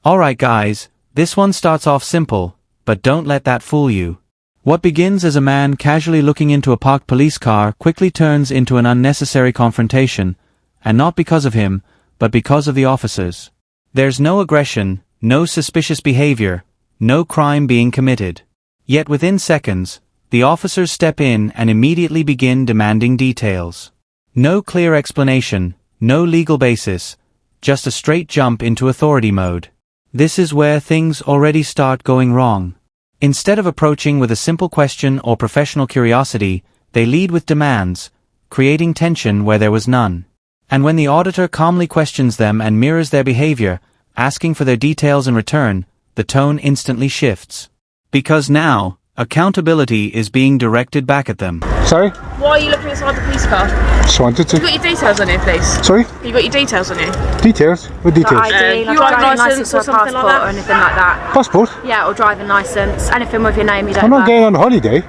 Alright guys, this one starts off simple, but don't let that fool you. What begins as a man casually looking into a parked police car quickly turns into an unnecessary confrontation, and not because of him, but because of the officers. There's no aggression, no suspicious behavior, no crime being committed. Yet within seconds, the officers step in and immediately begin demanding details. No clear explanation, no legal basis, just a straight jump into authority mode. This is where things already start going wrong. Instead of approaching with a simple question or professional curiosity, they lead with demands, creating tension where there was none. And when the auditor calmly questions them and mirrors their behavior, asking for their details in return, the tone instantly shifts. Because now, accountability is being directed back at them. Sorry? Why are you looking inside the police car? Just wanted to. You got your details on you, please? Sorry? You got your details on you? Details? What details? Like ID, like driving driving licence licence or or a something passport like that? or anything like that. Passport? Yeah, or driving licence. Anything with your name, you don't I'm not have. going on holiday.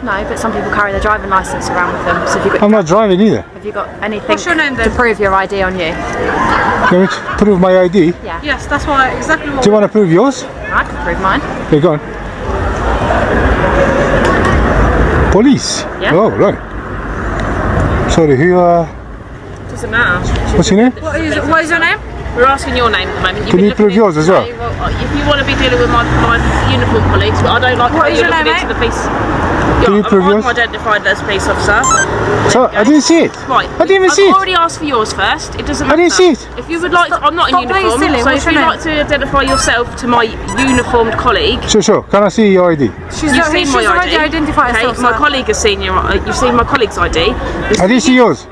No, but some people carry their driving licence around with them. So I'm not driving either. have you got anything What's your name then? to prove your ID on you? You want me to prove my ID? Yeah. Yes, that's why exactly what. Do you want to prove yours? I can prove mine. Okay, go on. Police? Yeah. Oh, right. Sorry, who, Doesn't matter. what's your name? What is your name? We're asking your name at the moment. Can you prove yours as well? If you want to be dealing with my uniform colleagues, but I don't like how you're looking into the police. Can you prove yours? I'm identified as a police officer. So, I didn't see it. Right. I didn't even see I've it. already asked for yours first. It doesn't I matter. didn't see it. If you would like to, I'm not in Stop playing uniform, silly. so What's if your you'd name? like to identify yourself to my uniformed colleague, Sure. Can I see your ID? you've seen my already ID. identified Okay, herself, my sir. colleague has seen you've seen my colleague's ID. I didn't see yours.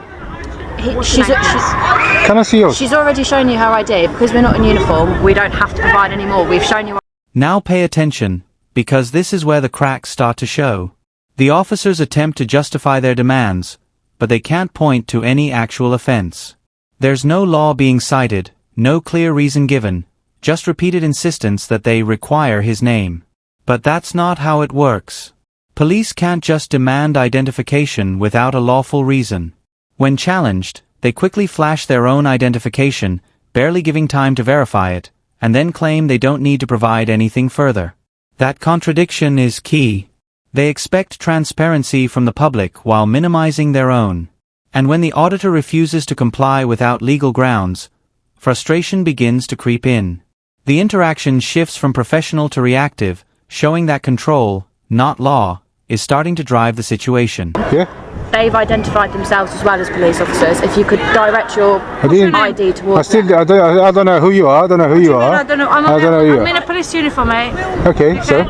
Can I see yours? She's already shown you her ID. Because we're not in uniform, we don't have to provide any more. We've shown you. Now pay attention, because this is where the cracks start to show. The officers attempt to justify their demands, but they can't point to any actual offense. There's no law being cited, no clear reason given, just repeated insistence that they require his name. But that's not how it works. Police can't just demand identification without a lawful reason. When challenged, they quickly flash their own identification, barely giving time to verify it, and then claim they don't need to provide anything further. That contradiction is key. They expect transparency from the public while minimizing their own. And when the auditor refuses to comply without legal grounds, frustration begins to creep in. The interaction shifts from professional to reactive, showing that control, not law, is starting to drive the situation. Yeah? They've identified themselves as well as police officers. If you could direct your ID towards them. I don't know who you are. I don't know who you are. I don't know. I'm in a police uniform, mate. Okay, so?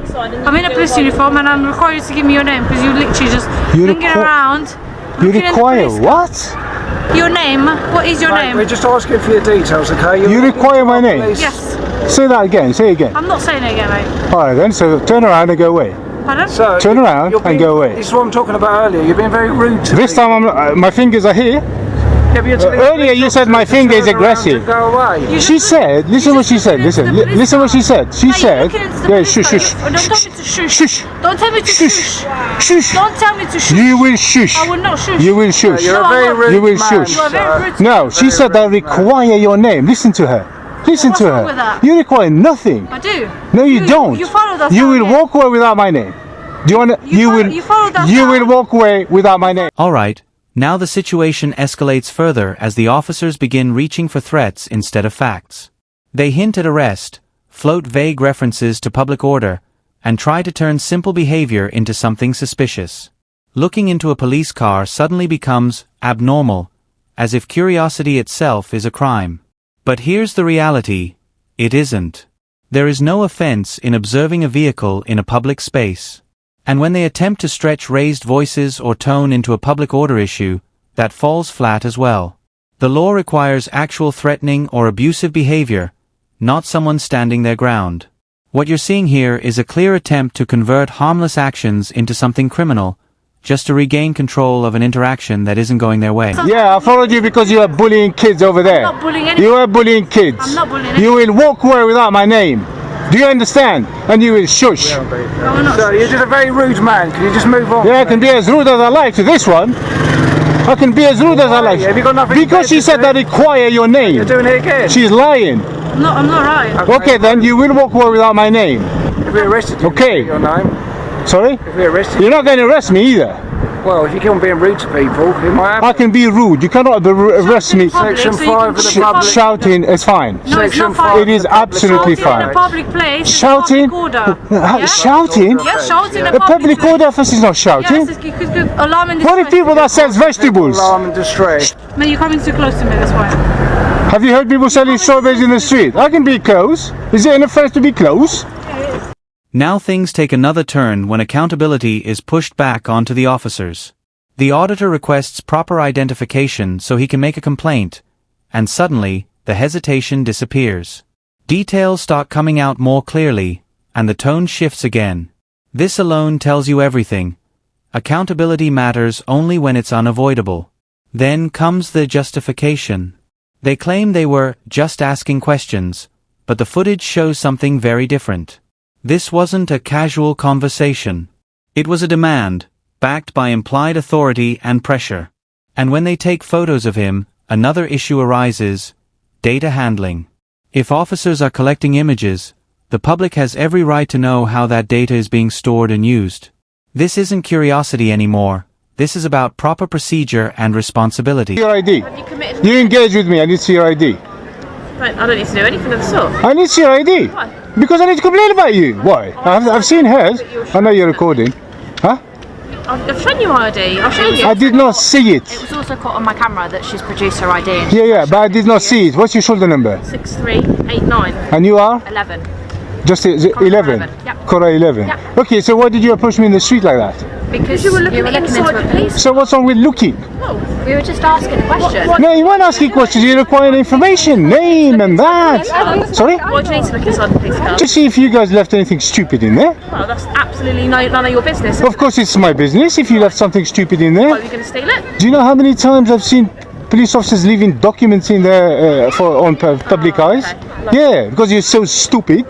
I'm in a police uniform and I'm required to give me your name because you literally just hanging around. You require what? Your name? What is your name? We're just asking for your details, okay? You require my name? Yes. Say that again, say it again. I'm not saying it again, mate. Alright then, so turn around and go away. Pardon? So, Turn around and go away. This is what I'm talking about earlier. You're being very rude to This me. time my fingers are here. Yeah, but you're telling Earlier you said my to finger is turn around aggressive. and Go away. She said, listen what she said, listen what she said. She said, yeah, shush, shush, Don't tell me to shush. shush, Don't tell me to shush, shush. shush. Don't tell me to shush. You will shush. I will not shush. You will shush. You're a very rude You will man. shush. You are very rude. No, she said I require your name. Listen to her. Listen What's to wrong her. with that? You require nothing. I do. No, you don't. You followed us. You down will here. walk away without my name. Do you want to? You followed us You down. will walk away without my name. Alright, now the situation escalates further as the officers begin reaching for threats instead of facts. They hint at arrest, float vague references to public order, and try to turn simple behavior into something suspicious. Looking into a police car suddenly becomes abnormal, as if curiosity itself is a crime. But here's the reality: it isn't. There is no offense in observing a vehicle in a public space. And when they attempt to stretch raised voices or tone into a public order issue, that falls flat as well. The law requires actual threatening or abusive behavior, not someone standing their ground. What you're seeing here is a clear attempt to convert harmless actions into something criminal, just to regain control of an interaction that isn't going their way. Yeah, I followed you because you are bullying kids over there. I'm not bullying anyone. You are bullying kids. I'm not bullying anyone. You will walk away without my name. Do you understand? And you will shush. So, you're just a very rude man. Can you just move on? Yeah, I can be as rude as I like to this one. I can be as rude as I like. Have you got nothing Because better she to said do? that require your name. You're doing it again. She's lying. I'm not right. Okay, then you will walk away without my name. If we arrested you, Okay. your name. Sorry? If we arrested You're not going to arrest me either. well, if you keep on being rude to people, it might happen. I can be rude. You cannot arrest me. Section 5 of the public. Shouting is fine. No, it's Section not fine. 5 It is of the public absolutely Shouting fine. in a public place. is a Shouting? public order. Yeah? Shouting? Yes, shouting in A public place. order officer is not shouting. Yes, it's because alarm and What if people that sells vegetables? Alarm and distress. No, you're coming too close to me, that's why. Have you heard people selling strawberries in the street? I can be close. Is it an offense to be close? Now things take another turn when accountability is pushed back onto the officers. The auditor requests proper identification so he can make a complaint, and suddenly, the hesitation disappears. Details start coming out more clearly, and the tone shifts again. This alone tells you everything. Accountability matters only when it's unavoidable. Then comes the justification. They claim they were just asking questions, but the footage shows something very different. This wasn't a casual conversation. It was a demand, backed by implied authority and pressure. And when they take photos of him, another issue arises: data handling. If officers are collecting images, the public has every right to know how that data is being stored and used. This isn't curiosity anymore. This is about proper procedure and responsibility. Your ID. Have you committed? You engage with me. I need to see your ID. Right, I don't need to do anything of the sort. I need to see your ID. Why? Because I need to complain about you. Why? I've seen hers. I know you're recording. Huh? I've shown you my ID. I'll show you. I did not see It it. was also caught on my camera that she's produced her ID. Yeah, but I did not see it. What's your shoulder number? 6389. And you are? 11. Just 11? 11, yep. Cora 11? Yep. Okay, so why did you approach me in the street like that? Because You were looking inside into the a police. So what's wrong with looking? We were just asking a question. What- No, you weren't asking questions. You require information, name and that. Sorry? Why do you need to look inside the police car? To see if you guys left anything stupid in there. Well, that's absolutely none of your business. Of course it's my business if you left something stupid in Why are there. you going to steal it? Do you know how many times I've seen police officers leaving documents in there on public eyes? okay. Yeah, because you're so stupid.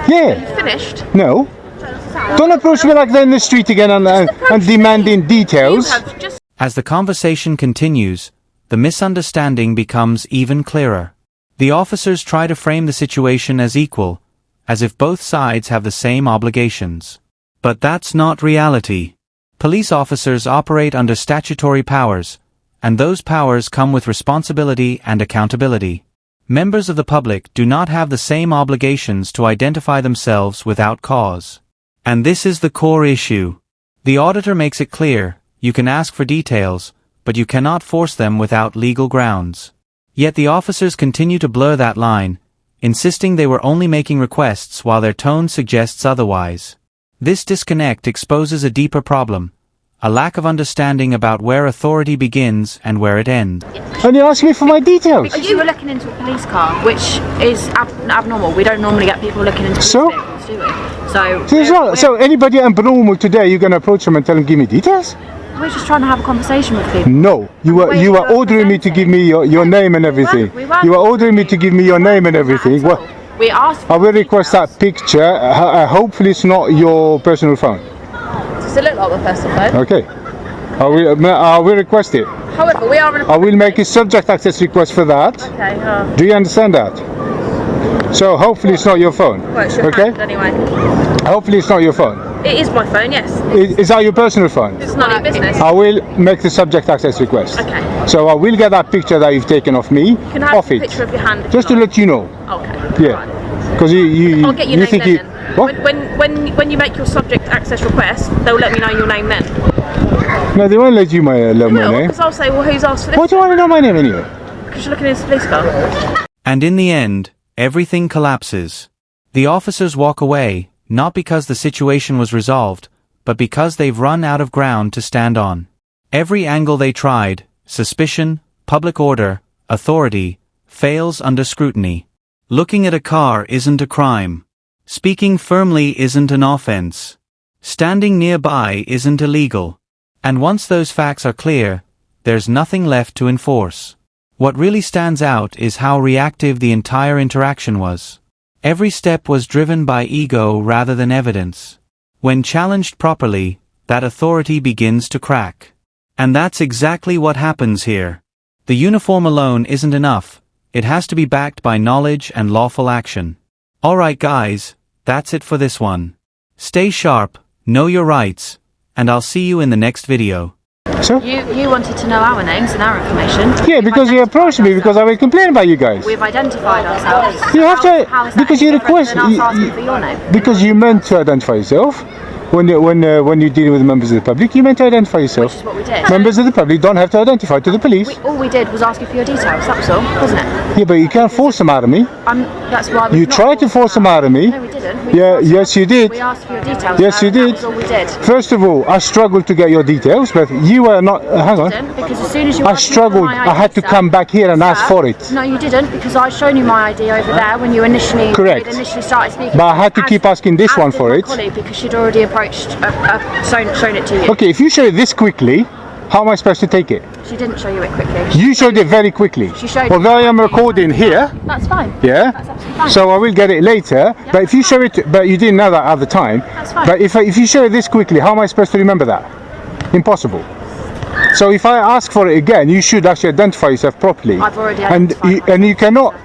Yeah. Finished. No. Don't approach me like that in the street again and demanding You details. have just As the conversation continues, the misunderstanding becomes even clearer. The officers try to frame the situation as equal, as if both sides have the same obligations. But that's not reality. Police officers operate under statutory powers, and those powers come with responsibility and accountability. Members of the public do not have the same obligations to identify themselves without cause. And this is the core issue. The auditor makes it clear: you can ask for details, but you cannot force them without legal grounds. Yet the officers continue to blur that line, insisting they were only making requests while their tone suggests otherwise. This disconnect exposes a deeper problem: a lack of understanding about where authority begins and where it ends. And you're asking me for my details. Because you were looking into a police car, which is abnormal. We don't normally get people looking into police So? vehicles, do we? So anybody abnormal today, you're going to approach them and tell them, give me details? We're just trying to have a conversation with people. No, you were Wait, you you were were ordering me to give me your name and everything. We weren't You were ordering me to give me your name and Not everything. at Well, all. We asked for I will the request details. that picture. Hopefully it's not your personal phone. Does it look like my personal phone? Okay. I will request it. However, we are in a I will make a subject access request for that. Okay, Do you understand that? So hopefully it's not your phone. well, it's your Okay? hand anyway. Hopefully it's not your phone. It is my phone, yes. Is that your personal phone? It's not your business. I will make the subject access request. Okay. So I will get that picture that you've taken of me You can have off a it. picture of your hand. if Just you to like. let you know. Okay. Yeah. Because you I'll get your you name think then. you then. what? When you make your subject access request, they'll let me know your name then. No, they won't let you my my Well, name. because I'll say, well, who's asked for Why this? do you want to know my name anyway? Because you're looking into the police car. And in the end, everything collapses. The officers walk away, not because the situation was resolved, but because they've run out of ground to stand on. Every angle they tried, suspicion, public order, authority, fails under scrutiny. Looking at a car isn't a crime. Speaking firmly isn't an offense. Standing nearby isn't illegal. And once those facts are clear, there's nothing left to enforce. What really stands out is how reactive the entire interaction was. Every step was driven by ego rather than evidence. When challenged properly, that authority begins to crack. And that's exactly what happens here. The uniform alone isn't enough. It has to be backed by knowledge and lawful action. Alright guys, that's it for this one. Stay sharp, know your rights, and I'll see you in the next video. So? You wanted to know our names and our information. Yeah, because you approached me because I will complain about you guys. We've identified ourselves. You have to, How is that because you any different request, than us asking for your name? because you meant to identify yourself. When you're dealing with members of the public, you meant to identify yourself. Which is what we did. Members of the public don't have to identify to the police. All we did was ask you for your details, that was all, wasn't it? Yeah, but you can't force them out of me. That's why we You tried to force them out of me. No, we didn't. Yes, you did. We asked for your details. Yes, you did. That was all we did. First of all, I struggled to get your details, but you were not. Hang on. Because as soon as you I asked me for struggled. my I had to ID, come back here and ask sir, for it. No, you didn't, because I'd shown you my ID over there when you initially Correct. started speaking. But I had to keep asking this one for it. Colleague, because she'd already approached, shown it to you. Okay, if you show it this quickly, how am I supposed to take it? She didn't show you it quickly. You showed it very quickly. She showed Although I am it. recording here, That's fine. yeah. That's absolutely fine. So I will get it later. But if you show it, but you didn't know that at the time. That's fine. But if you show it this quickly, how am I supposed to remember that? Impossible. So if I ask for it again, you should actually identify yourself properly. I've already and identified you cannot.